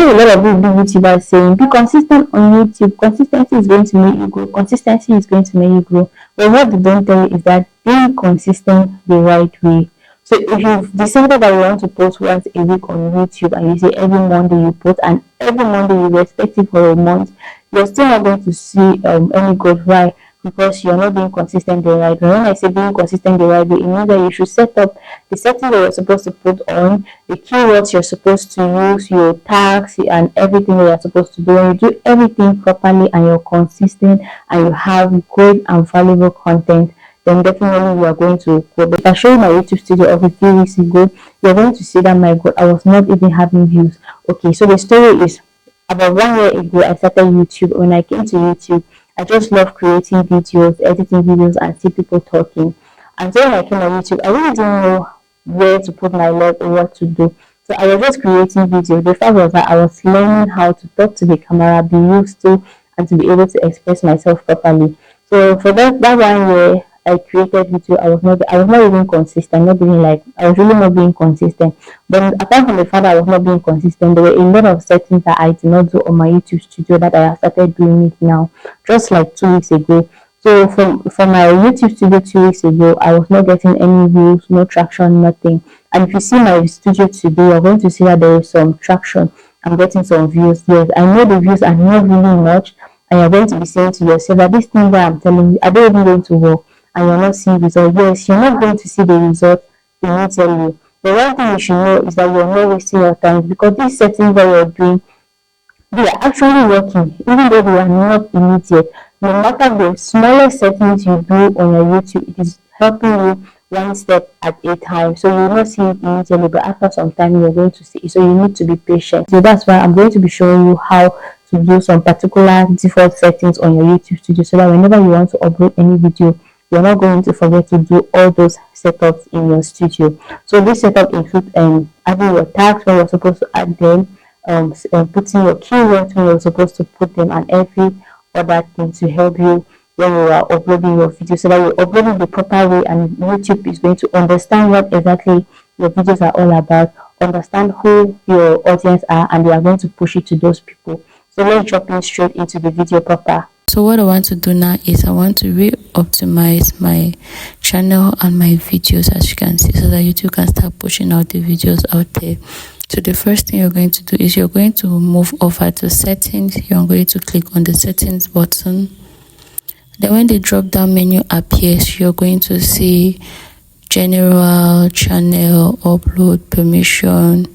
hear a lot of big YouTubers saying, be consistent on YouTube. Consistency is going to make you grow. Consistency is going to make you grow. But what they don't tell you is that being consistent the right way. So if you've decided that you want to post once a week on YouTube and you say every Monday you post and every Monday you expect it for a month, you're still not going to see any growth. Why? Because you're not being consistent the right way. When I say being consistent the right way, it means that you should set up the settings that you're supposed to put on, the keywords you're supposed to use, your tags, and everything that you're supposed to do. When you do everything properly and you're consistent and you have great and valuable content, then definitely you are going to grow. If I show you my YouTube studio of a few weeks ago, you're going to see that my God, I was not even having views. Okay, so the story is about 1 year ago, I started YouTube. When I came to YouTube, I just love creating videos, editing videos, and see people talking. And so when I came on YouTube, I really didn't know where to put my leg or what to do. So I was just creating videos. The fact was that I was learning how to talk to the camera, be used to, and to be able to express myself properly. So for that 1 year, I created video. I was not even consistent. I was really not being consistent. But apart from the fact that I was not being consistent, there were a lot of settings that I did not do on my YouTube studio that I have started doing it now, just like 2 weeks ago. So from my YouTube studio 2 weeks ago, I was not getting any views, no traction, nothing. And if you see my studio today, you're going to see that there is some traction. I'm getting some views. Yes, I know the views are not really much, and you're going to be saying to yourself that this thing that I'm telling you, are they even going to work? And you're not seeing results. Yes, you're not going to see the result immediately. The one thing you should know is that you're not wasting your time, because these settings that you're doing, they are actually working, even though they are not immediate. No matter the smallest settings you do on your YouTube, it is helping you one step at a time. So you will not see it immediately, but after some time you're going to see it. So you need to be patient. So that's why I'm going to be showing you how to do some particular default settings on your YouTube studio, so that whenever you want to upload any video, you're not going to forget to do all those setups in your studio. So this setup includes adding your tags when you're supposed to add them, putting your keywords when you're supposed to put them, and every other thing to help you when you are uploading your video, so that you're uploading the proper way, and YouTube is going to understand what exactly your videos are all about, understand who your audience are, and they are going to push it to those people. So let's jump in straight into the video proper. So what I want to do now is I want to re-optimize my channel and my videos, as you can see, so that YouTube can start pushing out the videos out there. So the first thing you're going to do is you're going to move over to settings. You're going to click on the settings button. Then when the drop down menu appears, you're going to see general, channel, upload, permission,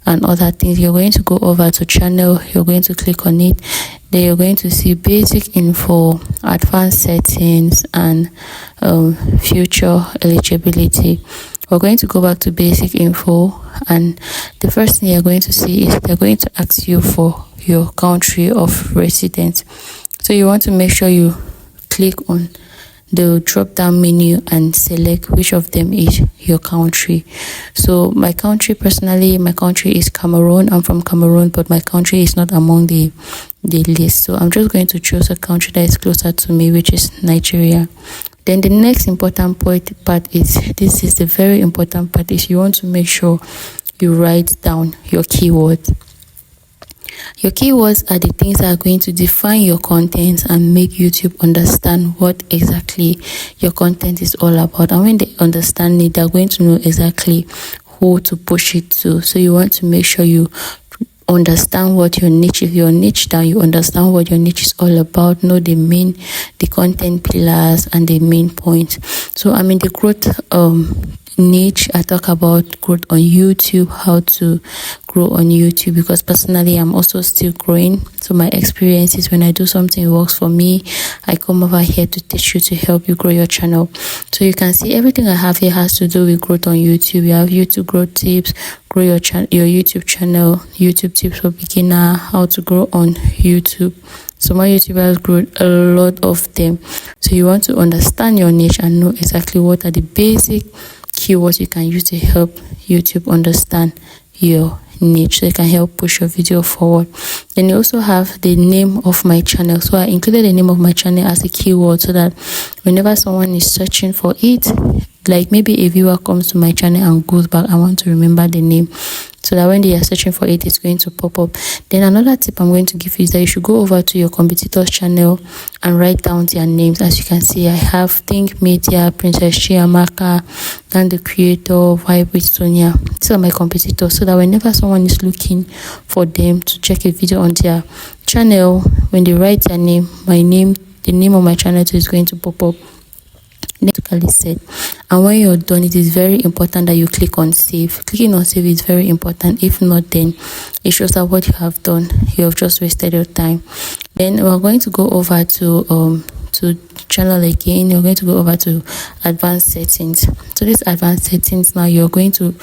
and other things. You're going to go over to channel. You're going to click on it. Then you're going to see basic info, advanced settings, and future eligibility. We're going to go back to basic info, and the first thing you're going to see is they're going to ask you for your country of residence. So you want to make sure you click on the drop down menu and select which of them is your country. So my country, personally, my country is Cameroon. I'm from Cameroon, but my country is not among the list. So I'm just going to choose a country that is closer to me, which is Nigeria. Then the next important part is, this is the very important part, is you want to make sure you write down your keywords. Your keywords are the things that are going to define your content and make YouTube understand what exactly your content is all about. And when they understand it, they're going to know exactly who to push it to. So you want to make sure you understand what your niche is. Your niche down, you understand what your niche is all about, know the content pillars and the main point. So I'm in the growth niche. I talk about growth on YouTube, how to grow on YouTube, because personally I'm also still growing. So my experience is when I do something works for me, I come over here to teach you, to help you grow your channel. So you can see everything I have here has to do with growth on YouTube. You have YouTube growth tips, grow your YouTube channel, YouTube tips for beginner, how to grow on YouTube. So my YouTubers grew a lot of them. So you want to understand your niche and know exactly what are the basic keywords you can use to help YouTube understand your niche, so it can help push your video forward. Then you also have the name of my channel. So I included the name of my channel as a keyword, so that whenever someone is searching for it, like maybe a viewer comes to my channel and goes back, I want to remember the name. so that when they are searching for it, it's going to pop up. Then another tip I'm going to give you is that you should go over to your competitors channel and write down their names. As you can see, I have Think Media, Princess Chiamaka, and the creator, Vibe with Sonia. These are my competitors, so that whenever someone is looking for them to check a video on their channel, when they write their name, my name, the name of my channel is going to pop up. Said. And when you're done, it is very important that you click on save. Clicking on save is very important. If not, then it shows that what you have done, you have just wasted your time. Then we're going to go over to channel again. You're going to go over to advanced settings. So this advanced settings, now you're going to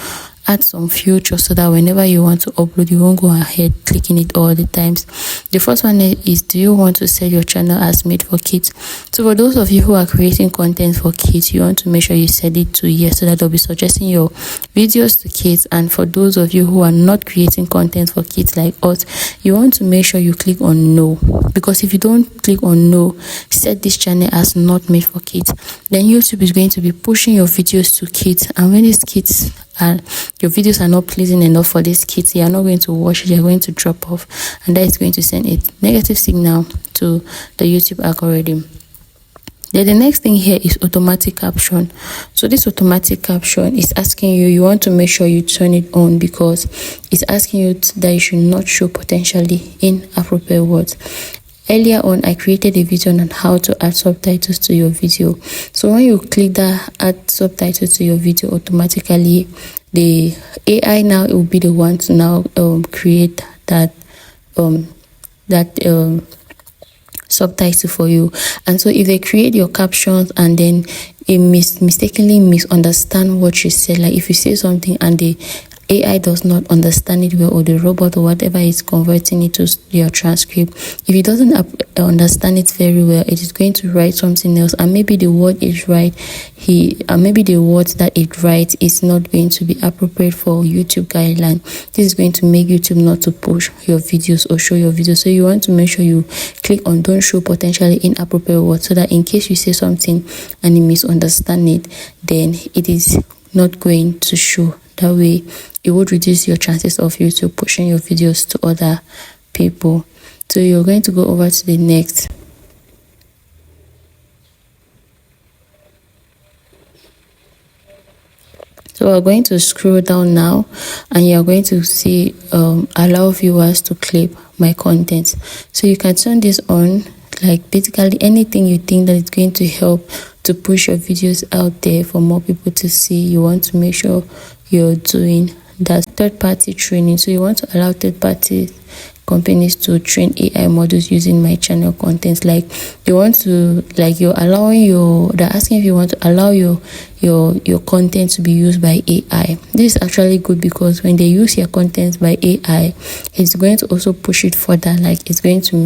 add some features so that whenever you want to upload, you won't go ahead clicking it all the times. The first one is, do you want to set your channel as made for kids? So for those of you who are creating content for kids, you want to make sure you set it to yes, so that they'll be suggesting your videos to kids. And for those of you who are not creating content for kids like us, you want to make sure you click on no, because if you don't click on no, set this channel as not made for kids, then YouTube is going to be pushing your videos to kids, and when these kids and your videos are not pleasing enough for these kids, they are not going to watch it, they are going to drop off, and that is going to send a negative signal to the YouTube algorithm. Then the next thing here is automatic caption. So this automatic caption is asking you, you want to make sure you turn it on, because it's asking you that you should not show potentially inappropriate words. Earlier on, I created a video on how to add subtitles to your video. So when you click that add subtitles to your video, automatically the AI now, it will be the one to now create that subtitle for you. And so if they create your captions and then it mistakenly misunderstand what you said, like if you say something and the AI does not understand it well, or the robot or whatever is converting it to your transcript, if it doesn't understand it very well, it is going to write something else, and maybe the word is right, maybe the words that it writes is not going to be appropriate for YouTube guideline. This is going to make YouTube not to push your videos or show your videos. So you want to make sure you click on don't show potentially inappropriate words, so that in case you say something and you misunderstand it, then it is not going to show. That way it would reduce your chances of YouTube pushing your videos to other people. So you're going to go over to the next. So we're going to scroll down now, and you're going to see allow viewers to clip my content. So you can turn this on, like basically anything you think that is going to help to push your videos out there for more people to see. You want to make sure you're doing that. Third-party training. So you want to allow third-party companies to train AI models using my channel contents. Like you want to, like you're allowing they're asking if you want to allow your content to be used by AI. This is actually good, because when they use your content by AI, it's going to also push it further. Like it's going to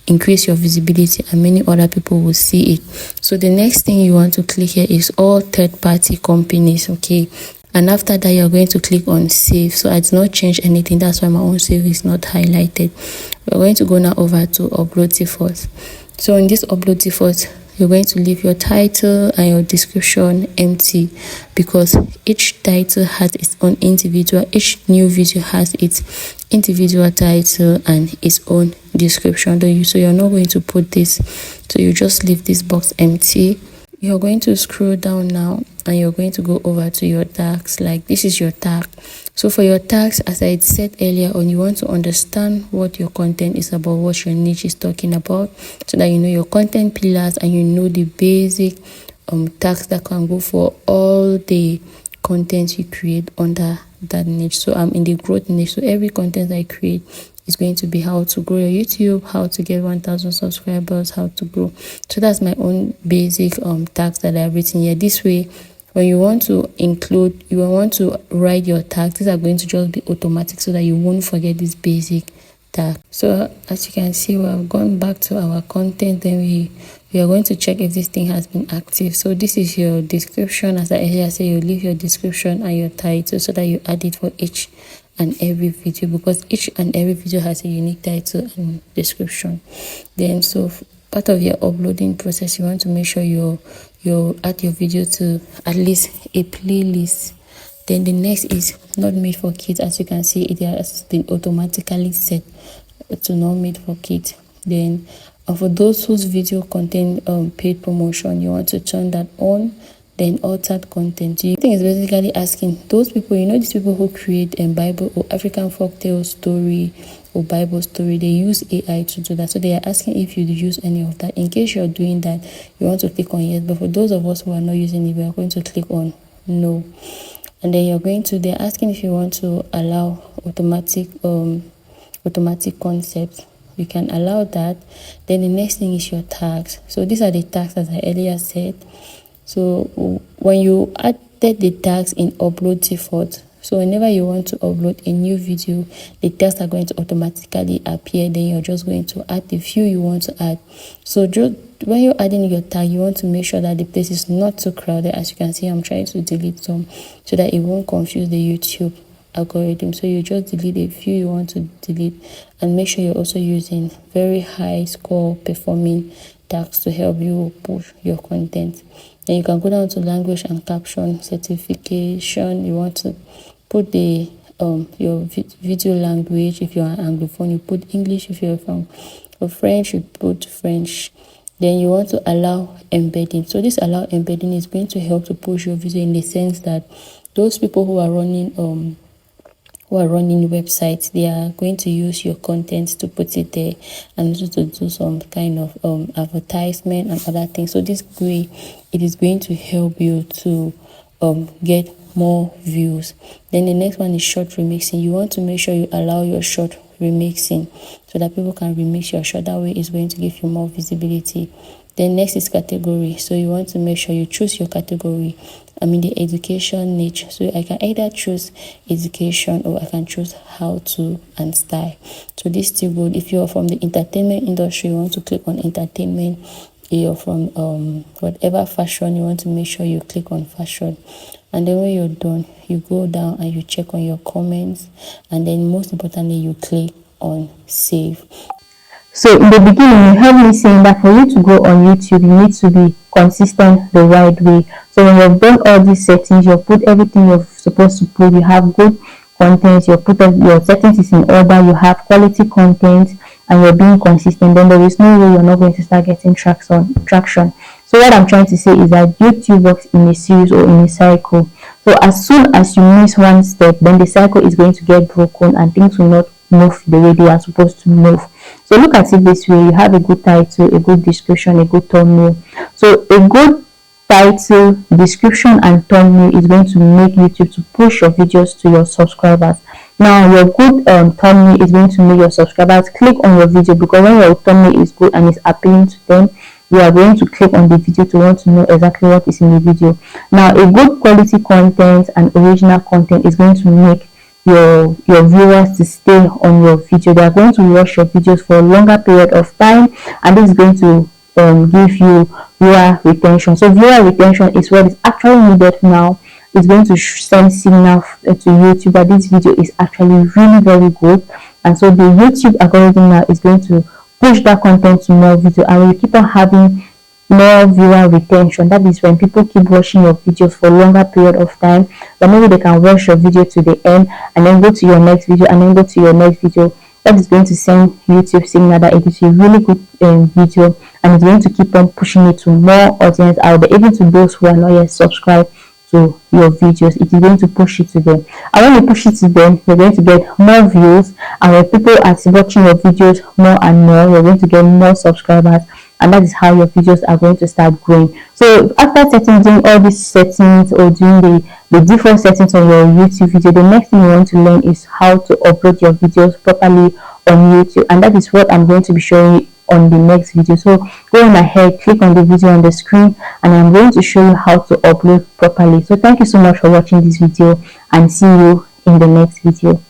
increase your visibility, and many other people will see it. So the next thing you want to click here is all third-party companies. Okay. And after that, you're going to click on save. So I did not change anything. That's why my own save is not highlighted. We're going to go now over to upload default. So in this upload default, you're going to leave your title and your description empty, because each title has its own individual, each new video has its individual title and its own description. So you're not going to put this, so you just leave this box empty. You're going to scroll down now, and you're going to go over to your tags. Like this is your tag. So for your tags, as I said earlier on, you want to understand what your content is about, what your niche is talking about, so that you know your content pillars and you know the basic tags that can go for all the content you create under that niche. So I'm in the growth niche, so every content I create is going to be how to grow your YouTube, how to get 1,000 subscribers, how to grow. So that's my own basic tags that I've written here. This way, when you want to include, you want to write your tags, these are going to just be automatic, so that you won't forget this basic tag. So as you can see, we have gone back to our content. Then we are going to check if this thing has been active. So this is your description. As I earlier said, you leave your description and your title, so that you add it for each and every video, because each and every video has a unique title and description. Then so part of your uploading process, you want to make sure you add your video to at least a playlist. Then the next is not made for kids. As you can see, it has been automatically set to not made for kids. Then for those whose video contain paid promotion, you want to turn that on. Then altered content, you think it's basically asking those people, these people who create Bible or African folktale story or Bible story, they use AI to do that. So they are asking if you use any of that. In case you're doing that, you want to click on yes. But for those of us who are not using it, we are going to click on no. And then they're asking if you want to allow automatic concepts. You can allow that. Then the next thing is your tags. So these are the tags that I earlier said. So when you added the tags in upload default, so whenever you want to upload a new video, the tags are going to automatically appear. Then you're just going to add the few you want to add. So just when you're adding your tag, you want to make sure that the place is not too crowded. As you can see, I'm trying to delete some so that it won't confuse the YouTube algorithm. So you just delete a few you want to delete, and make sure you're also using very high score performing tags to help you push your content. Then you can go down to language and caption certification. You want to put the your video language. If you're an Anglophone, you put English. If you're from French, you put French. Then you want to allow embedding. So this allow embedding is going to help to push your video in the sense that those people who are running websites, they are going to use your content to put it there and also to do some kind of advertisement and other things. So this way, it is going to help you to get more views. Then the next one is short remixing. You want to make sure you allow your short remixing so that people can remix your short. That way it's going to give you more visibility. Then next is category. So you want to make sure you choose your category. The education niche. So I can either choose education or I can choose how to and style. So this is still good. If you're from the entertainment industry, you want to click on entertainment. If you're from whatever fashion, you want to make sure you click on fashion. And then when you're done, you go down and you check on your comments, and then most importantly, you click on save. So in the beginning, you heard me saying that for you to go on YouTube, you need to be consistent the right way. So when you've done all these settings, you've put everything you're supposed to put, you have good content, you put your settings is in order, you have quality content, and you're being consistent, then there is no way you're not going to start getting traction. So what I'm trying to say is that YouTube works in a series or in a cycle. So as soon as you miss one step, then the cycle is going to get broken and things will not move the way they are supposed to move. So look at it this way: you have a good title, a good description, a good thumbnail. So a good title, description, and thumbnail is going to make YouTube to push your videos to your subscribers. Now your good thumbnail is going to make your subscribers click on your video, because when your thumbnail is good and is appealing to them, you are going to click on the video to want to know exactly what is in the video. Now a good quality content and original content is going to make your viewers to stay on your video. They are going to watch your videos for a longer period of time, and this is going to give you viewer retention. So viewer retention is what is actually needed now. It's going to send signal to YouTube that this video is actually really very good, and so the YouTube algorithm now is going to push that content to more video, and we keep on having more viewer retention. That is when people keep watching your videos for a longer period of time, but maybe they can watch your video to the end and then go to your next video and then go to your next video. That is going to send YouTube signal that it is a really good video, and it's going to keep on pushing it to more audience out there, even to those who are not yet subscribed to your videos. It is going to push it to them, and when you push it to them, you're going to get more views, and when people are watching your videos more and more, you're going to get more subscribers, and that is how your videos are going to start growing. So after doing all these settings or doing the default settings on your YouTube video, the next thing you want to learn is how to upload your videos properly on YouTube, and that is what I'm going to be showing you on the next video. So go on ahead, click on the video on the screen, and I'm going to show you how to upload properly. So thank you so much for watching this video, and see you in the next video.